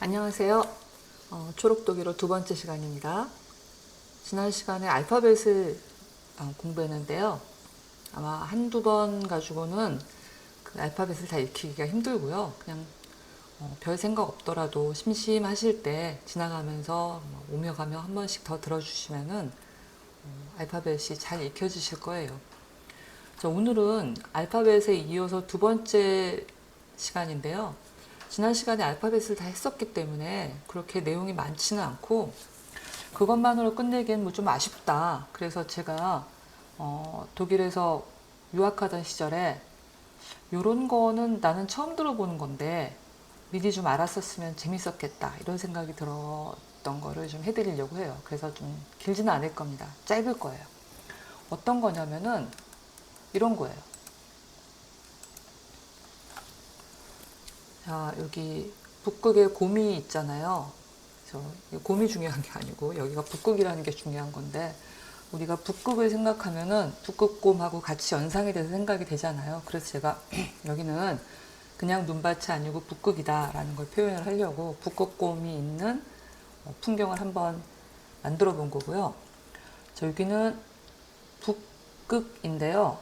안녕하세요. 초록독일어 두 번째 시간입니다. 지난 시간에 알파벳을 공부했는데요. 아마 한두 번 가지고는 그 알파벳을 다 익히기가 힘들고요. 그냥 별 생각 없더라도 심심하실 때 지나가면서 오며 가며 한 번씩 더 들어주시면은 알파벳이 잘 익혀지실 거예요. 자, 오늘은 알파벳에 이어서 두 번째 시간인데요. 지난 시간에 알파벳을 다 했었기 때문에 그렇게 내용이 많지는 않고 그것만으로 끝내기엔 뭐 좀 아쉽다. 그래서 제가 독일에서 유학하던 시절에 요런 거는 나는 처음 들어보는 건데 미리 좀 알았었으면 재밌었겠다 이런 생각이 들었던 거를 좀 해드리려고 해요. 그래서 좀 길지는 않을 겁니다. 짧을 거예요. 어떤 거냐면은 이런 거예요. 자, 여기 북극에 곰이 있잖아요. 그래서 곰이 중요한 게 아니고 여기가 북극이라는 게 중요한 건데 우리가 북극을 생각하면은 북극곰하고 같이 연상이 돼서 생각이 되잖아요. 그래서 제가 여기는 그냥 눈밭이 아니고 북극이다라는 걸 표현을 하려고 북극곰이 있는 풍경을 한번 만들어 본 거고요. 자, 여기는 북극인데요.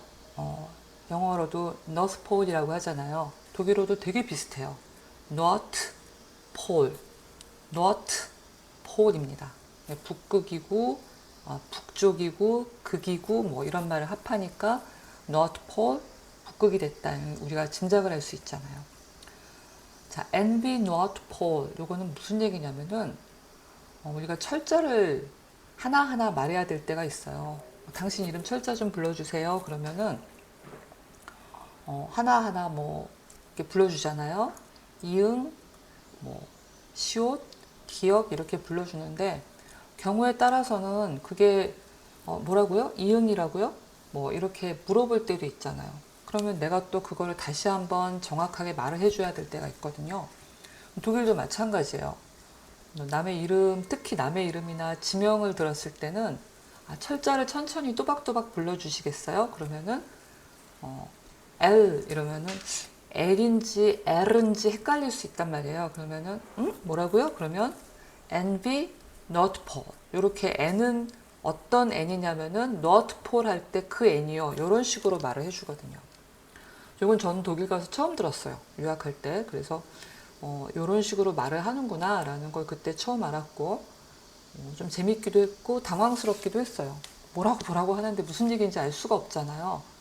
영어로도 North Pole이라고 하잖아요. 독일어도 되게 비슷해요. North Pole, North Pole입니다. 북극이고 북쪽이고 극이고 뭐 이런 말을 합하니까 North Pole, 북극이 됐다. 우리가 짐작을 할 수 있잖아요. 자, NB North Pole, 요거는 무슨 얘기냐면은 우리가 철자를 하나하나 말해야 될 때가 있어요. 당신 이름 철자 좀 불러주세요. 그러면은 하나하나 뭐 이렇게 불러주잖아요. 이응, 뭐 시옷, 기억 이렇게 불러주는데 경우에 따라서는 그게 뭐라고요? 이응이라고요? 뭐 이렇게 물어볼 때도 있잖아요. 그러면 내가 또 그거를 다시 한번 정확하게 말을 해줘야 될 때가 있거든요. 독일도 마찬가지예요. 남의 이름, 특히 남의 이름이나 지명을 들었을 때는 철자를 천천히 또박또박 불러주시겠어요? 그러면은 L 이러면은 L인지 L인지 헷갈릴 수 있단 말이에요. 그러면은 뭐라고요? 그러면 NB not Paul. 이렇게 N은 어떤 N이냐면은 not Paul 할 때 그 N이요. 이런 식으로 말을 해주거든요. 이건 저는 독일 가서 처음 들었어요. 유학할 때. 그래서 이런 식으로 말을 하는구나 라는 걸 그때 처음 알았고 좀 재밌기도 했고 당황스럽기도 했어요. 뭐라고 하는데 무슨 얘기인지 알 수가 없잖아요.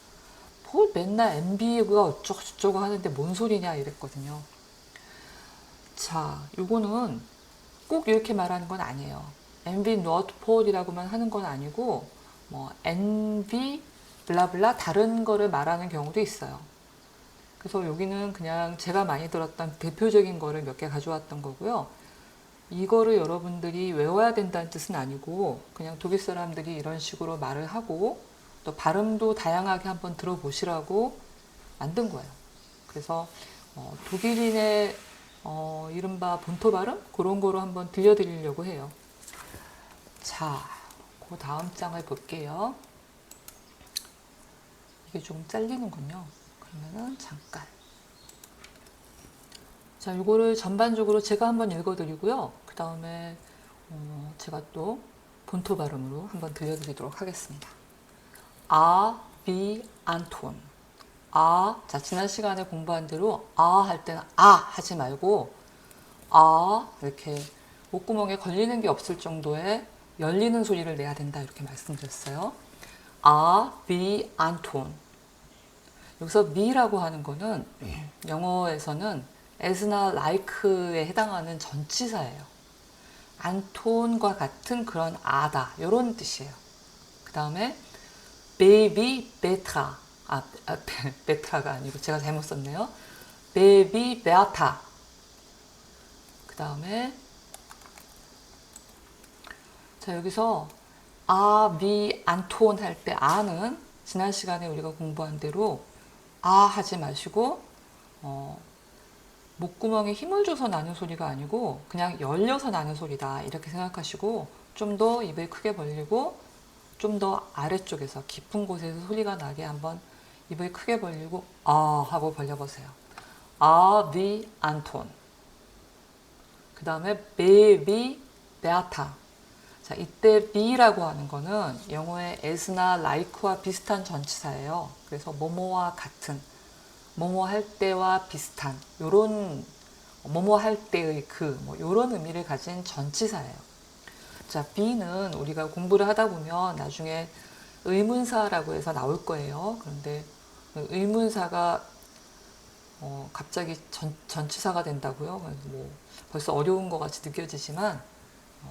뭘 맨날 MB가 어쩌고 저쩌고 하는데 뭔 소리냐 이랬거든요. 자, 요거는 꼭 이렇게 말하는 건 아니에요. MB not Paul이라고만 하는 건 아니고 뭐 NB 블라블라 다른 거를 말하는 경우도 있어요. 그래서 여기는 그냥 제가 많이 들었던 대표적인 거를 몇 개 가져왔던 거고요. 이거를 여러분들이 외워야 된다는 뜻은 아니고 그냥 독일 사람들이 이런 식으로 말을 하고 또 발음도 다양하게 한번 들어보시라고 만든 거예요. 그래서 독일인의 이른바 본토 발음 그런 거로 한번 들려드리려고 해요. 자, 그 다음 장을 볼게요. 이게 조금 잘리는군요. 그러면은 잠깐. 자, 이거를 전반적으로 제가 한번 읽어드리고요. 그 다음에 제가 또 본토 발음으로 한번 들려드리도록 하겠습니다. B, 안톤. 자, 지난 시간에 공부한 대로 할 때는 하지 말고 이렇게 목구멍에 걸리는 게 없을 정도의 열리는 소리를 내야 된다 이렇게 말씀드렸어요. B, 안톤. 여기서 me라고 하는 거는 영어에서는 as나 like에 해당하는 전치사예요. 안톤과 같은 그런 다 이런 뜻이에요. 그 다음에 baby 베타 베타가 아니고 제가 잘못 썼네요. baby 베타. 그 다음에 자, 여기서 비 안톤 할 때 는 지난 시간에 우리가 공부한 대로 하지 마시고 목구멍에 힘을 줘서 나는 소리가 아니고 그냥 열려서 나는 소리다 이렇게 생각하시고 좀 더 입을 크게 벌리고 좀 더 아래쪽에서 깊은 곳에서 소리가 나게 한번 입을 크게 벌리고 하고 벌려보세요. 비 안톤. 그 그 다음에 베비, 베아타. 자, 이때 be라고 하는 거는 영어의 as나 like와 비슷한 전치사예요. 그래서 뭐뭐와 같은, 뭐뭐 할 때와 비슷한, 요런 뭐뭐 할 때의 그, 뭐 요런 의미를 가진 전치사예요. 자, be는 우리가 공부를 하다 보면 나중에 의문사라고 해서 나올 거예요. 그런데 의문사가 갑자기 전치사가 된다고요? 뭐 벌써 어려운 것 같이 느껴지지만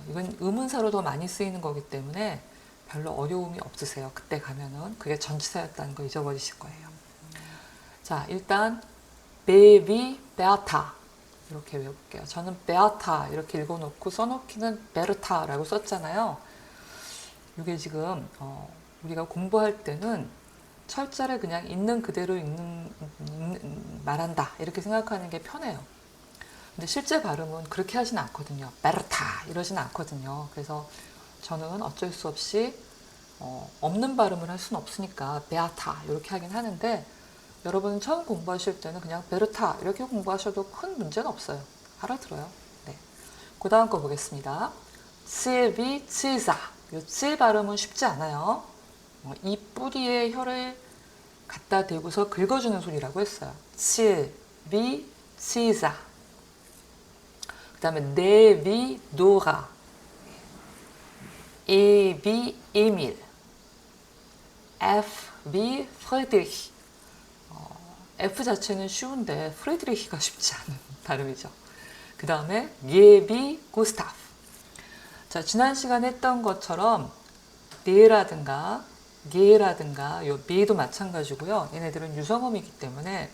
이건 의문사로 더 많이 쓰이는 거기 때문에 별로 어려움이 없으세요. 그때 가면은 그게 전치사였다는 거 잊어버리실 거예요. 자, 일단 베비, 베아타 이렇게 외워볼게요. 저는 베아타 이렇게 읽어놓고 써놓기는 베르타라고 썼잖아요. 이게 지금 우리가 공부할 때는 철자를 그냥 있는 그대로 말한다 이렇게 생각하는 게 편해요. 근데 실제 발음은 그렇게 하진 않거든요. 베르타 이러진 않거든요. 그래서 저는 어쩔 수 없이 없는 발음을 할 수는 없으니까 베아타 이렇게 하긴 하는데 여러분 처음 공부하실 때는 그냥 베르타 이렇게 공부하셔도 큰 문제는 없어요. 알아들어요. 네. 그 다음 거 보겠습니다. 칠비, 칠사. 이 칠 발음은 쉽지 않아요. 이 뿌리에 혀를 갖다 대고서 긁어주는 소리라고 했어요. 칠비, 칠사. 그 다음에 네비, 노가. 에비, 에밀. 에프비, 프레드리히. F 자체는 쉬운데 프레드리히가 쉽지 않은 발음이죠. 그 다음에 예비, 구스타프. 자, 지난 시간에 했던 것처럼 네라든가 게라든가 요 미도 마찬가지고요. 얘네들은 유성음이기 때문에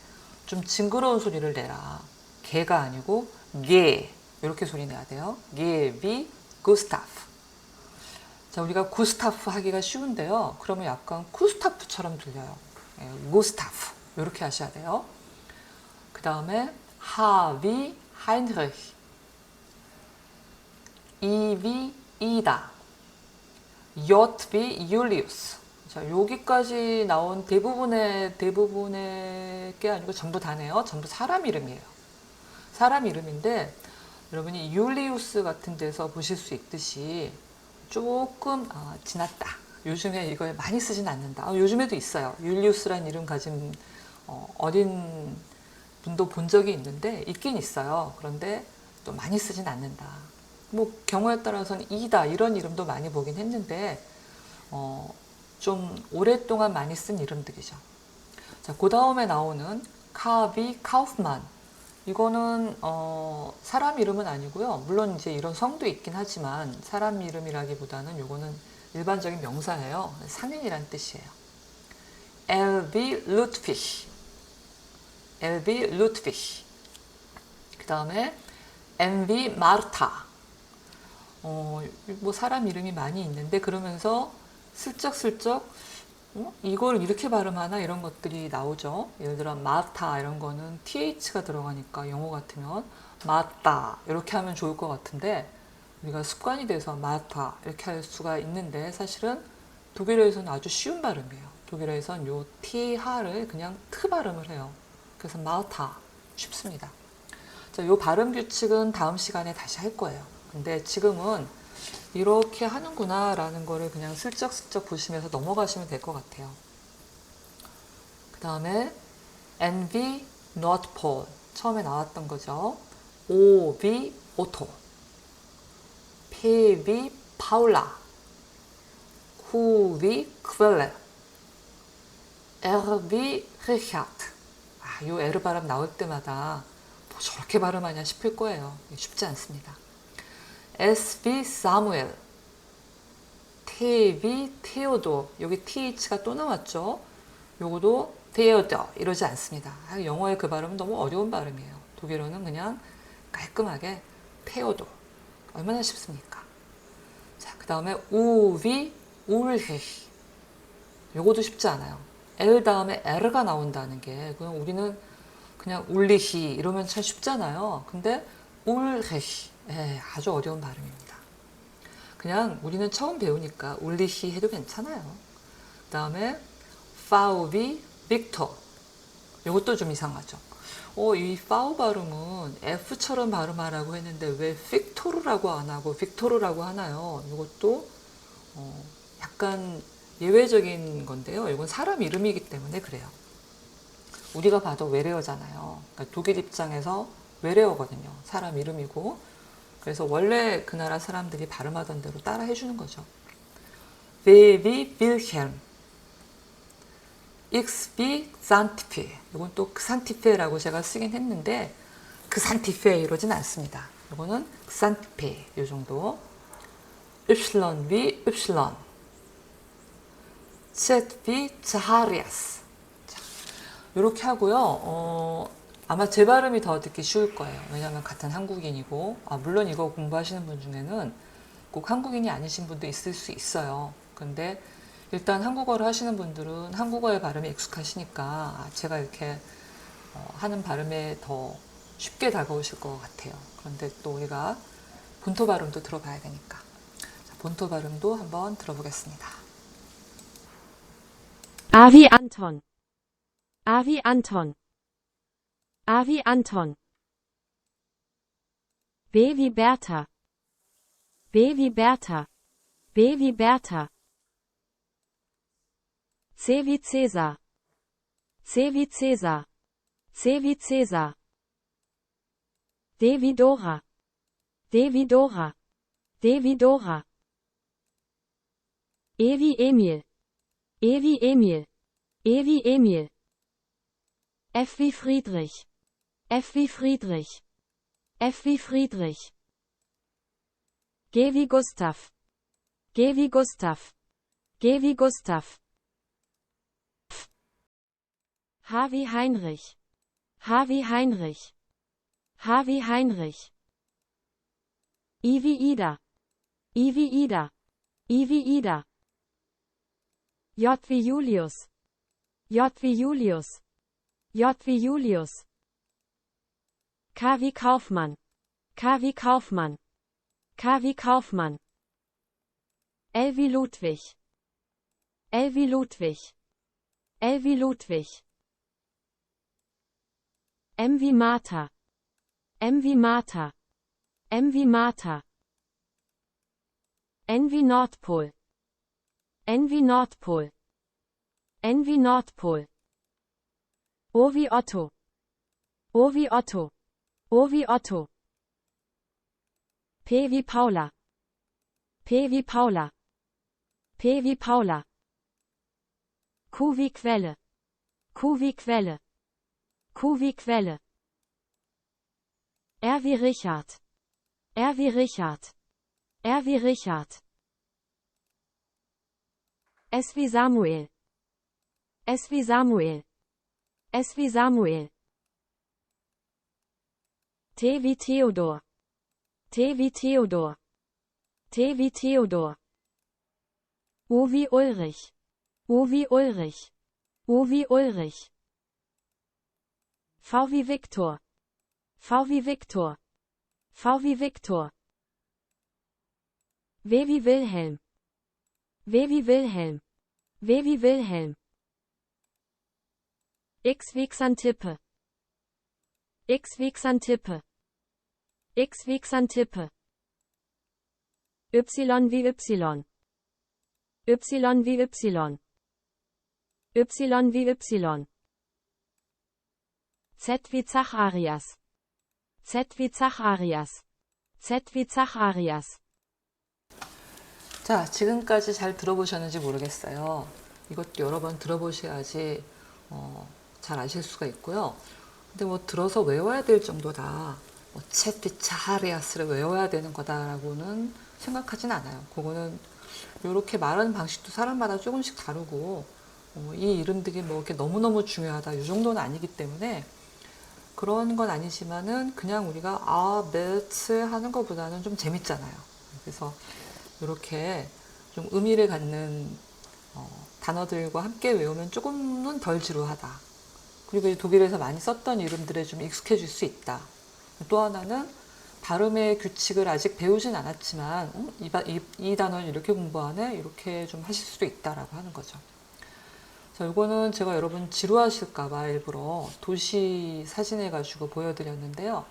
좀 징그러운 소리를 내라. 게가 아니고 게 이렇게 소리 내야 돼요. 예비, 구스타프. 자, 우리가 구스타프 하기가 쉬운데요. 그러면 약간 쿠스타프처럼 들려요. 구스타프 이렇게 하셔야 돼요. 그 다음에 하비, 하인리히. 이비, 이다. 요트비, 율리우스. 자, 여기까지 나온 대부분의 게 아니고 전부 다네요. 전부 사람 이름이에요. 사람 이름인데 여러분이 율리우스 같은 데서 보실 수 있듯이 조금 지났다. 요즘에 이걸 많이 쓰진 않는다. 요즘에도 있어요. 율리우스라는 이름 가진 어린 분도 본 적이 있는데 있긴 있어요. 그런데 또 많이 쓰진 않는다. 뭐 경우에 따라서는 이다 이런 이름도 많이 보긴 했는데 좀 오랫동안 많이 쓴 이름들이죠. 자, 그 다음에 나오는 카비, 카우프만. 이거는 사람 이름은 아니고요. 물론 이제 이런 성도 있긴 하지만 사람 이름이라기보다는 이거는 일반적인 명사예요. 상인이란 뜻이에요. 엘비 루트피히. 엘비 루트피히. 그 다음에 엠비 마르타. 뭐 사람 이름이 많이 있는데 그러면서 슬쩍슬쩍 이걸 이렇게 발음하나 이런 것들이 나오죠. 예를 들어 마타 이런 거는 th가 들어가니까 영어 같으면 마따 이렇게 하면 좋을 것 같은데 우리가 습관이 돼서 마타 이렇게 할 수가 있는데 사실은 독일어에서는 아주 쉬운 발음이에요. 독일어에서는 요 t하를 그냥 트 발음을 해요. 그래서 마타 쉽습니다. 자, 요 발음 규칙은 다음 시간에 다시 할 거예요. 근데 지금은 이렇게 하는구나 라는 거를 그냥 슬쩍슬쩍 보시면서 넘어가시면 될 것 같아요. 그 다음에 NV, not Paul 처음에 나왔던 거죠. OV, 오토. PV, 파울라. QV, 크벨레. RV, 리차드. 요 R 발음 나올 때마다 뭐 저렇게 발음하냐 싶을 거예요. 쉽지 않습니다. SB 사무엘, TV 테오도. 여기 TH가 또 나왔죠. 요거도 테오도 이러지 않습니다. 영어의 그 발음은 너무 어려운 발음이에요. 독일어는 그냥 깔끔하게 테오도. 얼마나 쉽습니까? 자, 그 다음에 우비 울헤. 요거도 쉽지 않아요. L 다음에 R가 나온다는 게 그냥 우리는 그냥 울리히 이러면 참 쉽잖아요. 근데 울헤히 아주 어려운 발음입니다. 그냥 우리는 처음 배우니까 울리히 해도 괜찮아요. 그 다음에 파우비 빅터. 이것도 좀 이상하죠. 이 파우 발음은 F처럼 발음하라고 했는데 왜 픽토르라고 안 하고 빅토르라고 하나요? 이것도 약간 예외적인 건데요. 이건 사람 이름이기 때문에 그래요. 우리가 봐도 외래어잖아요. 그러니까 독일 입장에서 외래어거든요. 사람 이름이고. 그래서 원래 그 나라 사람들이 발음하던 대로 따라 해주는 거죠. Baby Wilhelm, Ich bin Xantippe. 이건 또 Xantipe라고 제가 쓰긴 했는데 Xantippe 이러진 않습니다. 이거는 Xantippe 이 정도. Y wie Y, Z wie Zacharias. 이렇게 하고요. 아마 제 발음이 더 듣기 쉬울 거예요. 왜냐하면 같은 한국인이고, 물론 이거 공부하시는 분 중에는 꼭 한국인이 아니신 분도 있을 수 있어요. 근데 일단 한국어를 하시는 분들은 한국어의 발음이 익숙하시니까 제가 이렇게 하는 발음에 더 쉽게 다가오실 것 같아요. 그런데 또 우리가 본토 발음도 들어봐야 되니까. 자, 본토 발음도 한번 들어보겠습니다. Avi Anton. Avi Anton. Avi Anton. B wie Bertha. B wie Bertha. B wie Bertha. C wie Cäsar. C wie Cäsar. C wie Cäsar. D wie Dora. D wie Dora. D wie Dora. E wie Emil. E wie Emil. E wie Emil. F wie Friedrich. F wie Friedrich. F wie Friedrich. G wie Gustav. G wie Gustav. G wie Gustav. H wie Heinrich. H wie Heinrich. H wie Heinrich. I wie Ida. I wie Ida. I wie Ida. J wie Julius. J wie Julius. J wie Julius. K wie Kaufmann. K wie Kaufmann. K wie Kaufmann. L wie Ludwig. L wie Ludwig. L wie Ludwig. M wie Martha. M wie Martha. M wie Martha. N wie Nordpol. N wie Nordpol. N wie Nordpol. O wie Otto. O wie Otto. O wie Otto. P wie Paula. P wie Paula. P wie Paula. Q wie Quelle. Q wie Quelle. Q wie Quelle. R wie Richard. R wie Richard. R wie Richard. S wie Samuel. S wie Samuel. S wie Samuel. T wie Theodor. T wie Theodor. T wie Theodor. U wie Ulrich. U wie Ulrich. U wie Ulrich. V wie Viktor. V wie Viktor. V wie Viktor. W wie Wilhelm. W wie Wilhelm. W wie Wilhelm. X wie Xantippe. X wie Xantippe. X wie Xantippe. Y wie Y. Y wie Y. Y wie Y. Z wie Zacharias. Z wie Zacharias. Z wie Zacharias. 자, 지금까지 잘 들어보셨는지 모르겠어요. 이것도 여러 번 들어보셔야지 잘 아실 수가 있고요. 근데 뭐 들어서 외워야 될 정도다. 체피차하리아스를 외워야 되는 거다라고는 생각하진 않아요. 그거는 이렇게 말하는 방식도 사람마다 조금씩 다르고 이 이름들이 뭐 이렇게 너무너무 중요하다 이 정도는 아니기 때문에 그런 건 아니지만은 그냥 우리가 베츠 하는 것보다는 좀 재밌잖아요. 그래서 이렇게 좀 의미를 갖는 단어들과 함께 외우면 조금은 덜 지루하다. 그리고 독일에서 많이 썼던 이름들에 좀 익숙해질 수 있다. 또 하나는 발음의 규칙을 아직 배우진 않았지만 이 단어는 이렇게 공부하네 이렇게 좀 하실 수도 있다라고 하는 거죠. 자, 이거는 제가 여러분 지루하실까봐 일부러 도시 사진 해가지고 보여드렸는데요.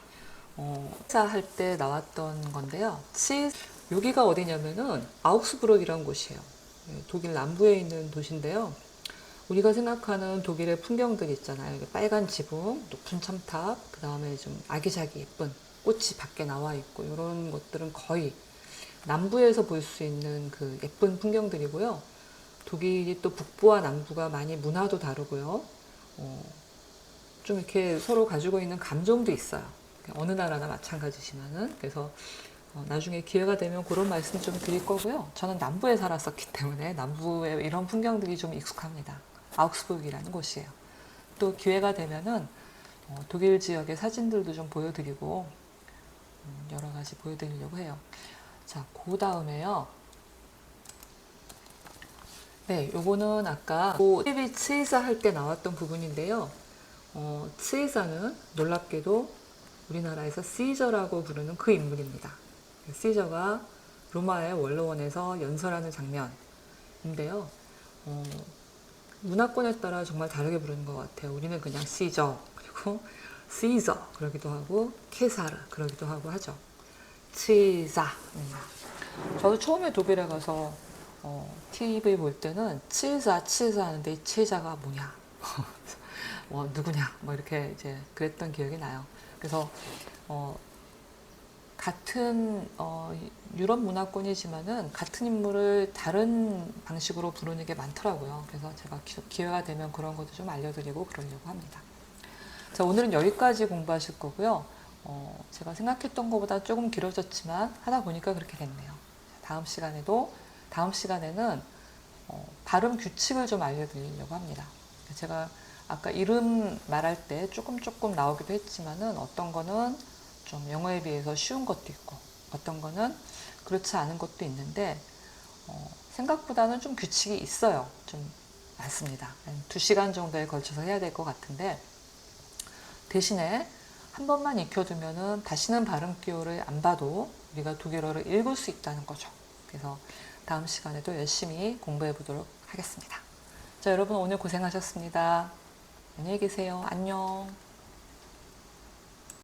할 때 나왔던 건데요. 여기가 어디냐면은 아우크스부르크이라는 곳이에요. 독일 남부에 있는 도시인데요. 우리가 생각하는 독일의 풍경들 있잖아요. 빨간 지붕, 높은 첨탑, 그 다음에 좀 아기자기 예쁜 꽃이 밖에 나와 있고 이런 것들은 거의 남부에서 볼 수 있는 그 예쁜 풍경들이고요. 독일이 또 북부와 남부가 많이 문화도 다르고요. 좀 이렇게 서로 가지고 있는 감정도 있어요. 어느 나라나 마찬가지지만은. 그래서 나중에 기회가 되면 그런 말씀 좀 드릴 거고요. 저는 남부에 살았었기 때문에 남부의 이런 풍경들이 좀 익숙합니다. 아우크스부르크이라는 곳이에요. 또 기회가 되면은 독일 지역의 사진들도 좀 보여드리고 여러 가지 보여드리려고 해요. 자, 그 다음에요. 네, 요거는 아까 테비 치이사 할 때 나왔던 부분인데요. 치이사는 놀랍게도 우리나라에서 시저라고 부르는 그 인물입니다. 시저가 로마의 원로원에서 연설하는 장면인데요. 문화권에 따라 정말 다르게 부르는 것 같아요. 우리는 그냥 시저, 그리고 시저 그러기도 하고 케사르 그러기도 하고 하죠. 치사. 저도 처음에 독일에 가서 TV 볼 때는 치사 하는데 이 치사가 뭐냐, 누구냐, 뭐 이렇게 이제 그랬던 기억이 나요. 그래서 같은 유럽 문화권이지만은 같은 인물을 다른 방식으로 부르는 게 많더라고요. 그래서 제가 기회가 되면 그런 것도 좀 알려드리고 그러려고 합니다. 자, 오늘은 여기까지 공부하실 거고요. 제가 생각했던 것보다 조금 길어졌지만 하다 보니까 그렇게 됐네요. 다음 시간에는 발음 규칙을 좀 알려드리려고 합니다. 제가 아까 이름 말할 때 조금 나오기도 했지만은 어떤 거는 좀 영어에 비해서 쉬운 것도 있고 어떤 거는 그렇지 않은 것도 있는데 생각보다는 좀 규칙이 있어요. 좀 많습니다. 2시간 정도에 걸쳐서 해야 될 것 같은데 대신에 한 번만 익혀두면은 다시는 발음 기호를 안 봐도 우리가 독일어를 읽을 수 있다는 거죠. 그래서 다음 시간에도 열심히 공부해 보도록 하겠습니다. 자, 여러분 오늘 고생하셨습니다. 안녕히 계세요. 안녕.